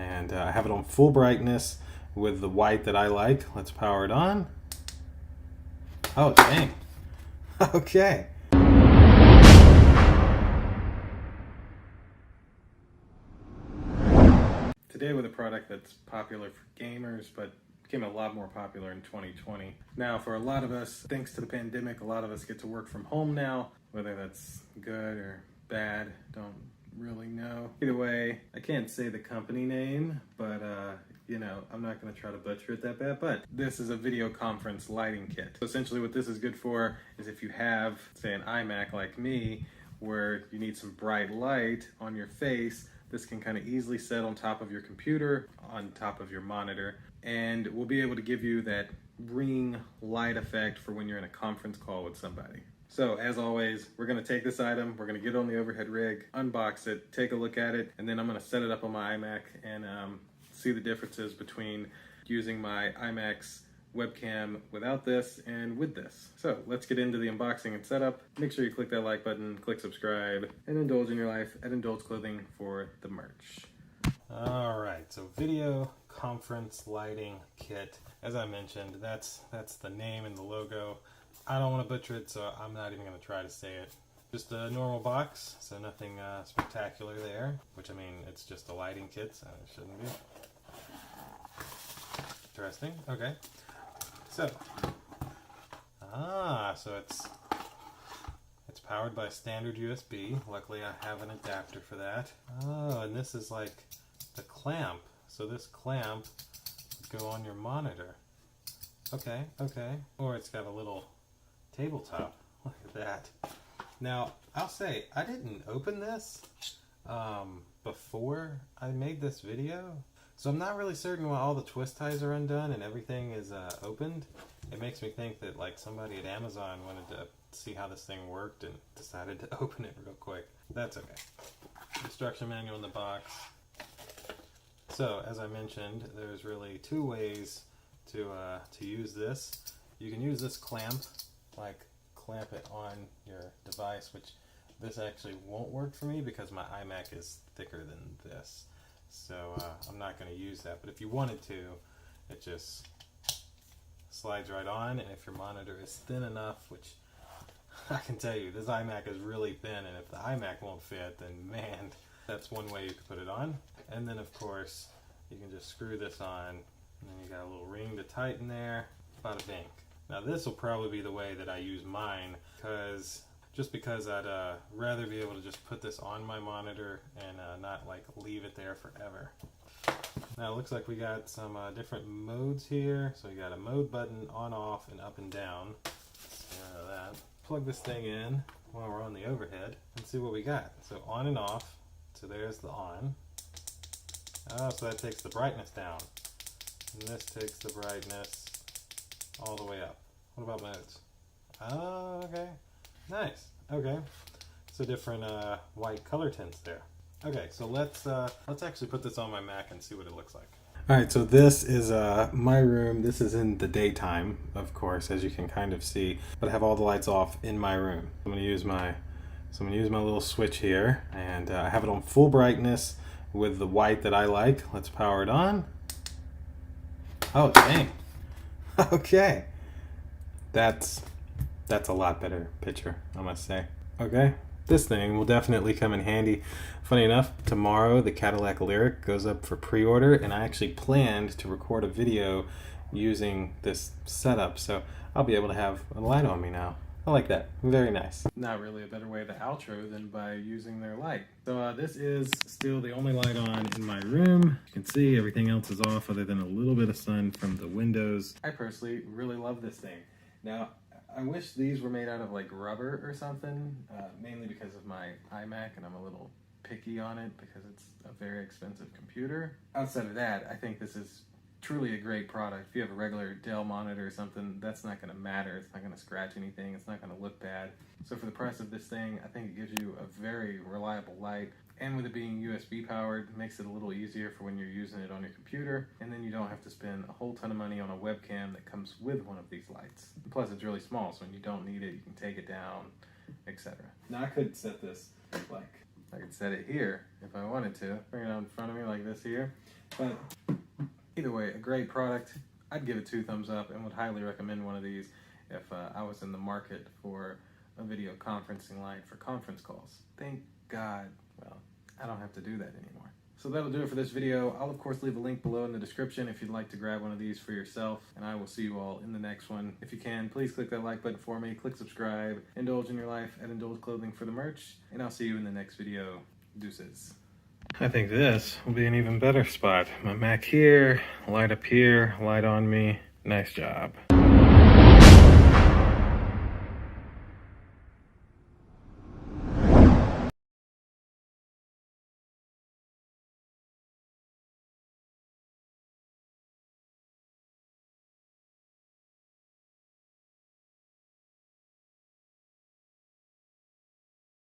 and I have it on full brightness with the white that I like. Let's power it on. Oh, dang. Okay. Today with a product that's popular for gamers, but became a lot more popular in 2020. Now, for a lot of us, thanks to the pandemic, a lot of us get to work from home now. Whether that's good or bad, don't really know. Either way, I can't say the company name, but I'm not going to try to butcher it that bad, but this is a video conference lighting kit. So essentially what this is good for is if you have, say, an iMac like me, where you need some bright light on your face, this can kind of easily set on top of your computer, on top of your monitor, and we'll be able to give you that ring light effect for when you're in a conference call with somebody. So as always, we're gonna take this item, we're gonna get it on the overhead rig, unbox it, take a look at it, and then I'm gonna set it up on my iMac and see the differences between using my iMac's webcam without this and with this. So let's get into the unboxing and setup. Make sure you click that like button, click subscribe, and indulge in your life at Indulge Clothing for the merch. All right, so video conference lighting kit. As I mentioned, that's the name and the logo. I don't want to butcher it, so I'm not even going to try to say it. Just a normal box, so nothing spectacular there, which I mean, it's just a lighting kit, so it shouldn't be. Interesting, okay. So it's powered by standard USB. Luckily I have an adapter for that. Oh, and this is like the clamp. So this clamp would go on your monitor. Okay. Or it's got a little tabletop. Look at that. Now, I'll say, I didn't open this before I made this video. So I'm not really certain why all the twist ties are undone and everything is opened. It makes me think that like somebody at Amazon wanted to see how this thing worked and decided to open it real quick. That's okay. Instruction manual in the box. So as I mentioned, there's really two ways to use this. You can use this clamp, like clamp it on your device, which this actually won't work for me because my iMac is thicker than this. So I'm not going to use that, but if you wanted to, it just slides right on, and if your monitor is thin enough, which I can tell you, this iMac is really thin, and if the iMac won't fit, then man, that's one way you can put it on. And then of course, you can just screw this on, and then you got a little ring to tighten there, bada bing. Now this will probably be the way that I use mine, because I'd rather be able to just put this on my monitor and not like leave it there forever. Now it looks like we got some different modes here. So you got a mode button, on, off, and up and down. That. Plug this thing in while we're on the overhead and see what we got. So on and off. So there's the on. Oh, so that takes the brightness down. And this takes the brightness all the way up. What about modes? Oh, okay. Nice. Okay. So different white color tints there. Okay, so let's actually put this on my Mac and see what it looks like. All right, so this is my room. This is in the daytime, of course, as you can kind of see, but I have all the lights off in my room. I'm gonna use my little switch here, and I have it on full brightness with the white that I like. Let's power it on. Oh, dang. Okay. That's a lot better picture, I must say. Okay, this thing will definitely come in handy. Funny enough, tomorrow the Cadillac Lyric goes up for pre-order, and I actually planned to record a video using this setup, so I'll be able to have a light on me now. I like that. Very nice. Not really a better way to outro than by using their light. So this is still the only light on in my room. You can see everything else is off other than a little bit of sun from the windows. I personally really love this thing. Now, I wish these were made out of like rubber or something, mainly because of my iMac, and I'm a little picky on it because it's a very expensive computer. Outside of that, I think this is truly a great product. If you have a regular Dell monitor or something, that's not going to matter. It's not going to scratch anything. It's not going to look bad. So for the price of this thing, I think it gives you a very reliable light. And with it being USB powered, it makes it a little easier for when you're using it on your computer. And then you don't have to spend a whole ton of money on a webcam that comes with one of these lights. Plus it's really small, so when you don't need it, you can take it down, etc. Now I could set this like, I could set it here if I wanted to. Bring it out in front of me like this here. But either way, a great product. I'd give it 2 thumbs up and would highly recommend one of these if I was in the market for a video conferencing light for conference calls. Thank God, well, I don't have to do that anymore. So that'll do it for this video. I'll of course leave a link below in the description if you'd like to grab one of these for yourself, and I will see you all in the next one. If you can, please click that like button for me, click subscribe, indulge in your life at Indulge Clothing for the merch, and I'll see you in the next video. Deuces. I think this will be an even better spot. My Mac here, light up here, light on me. Nice job.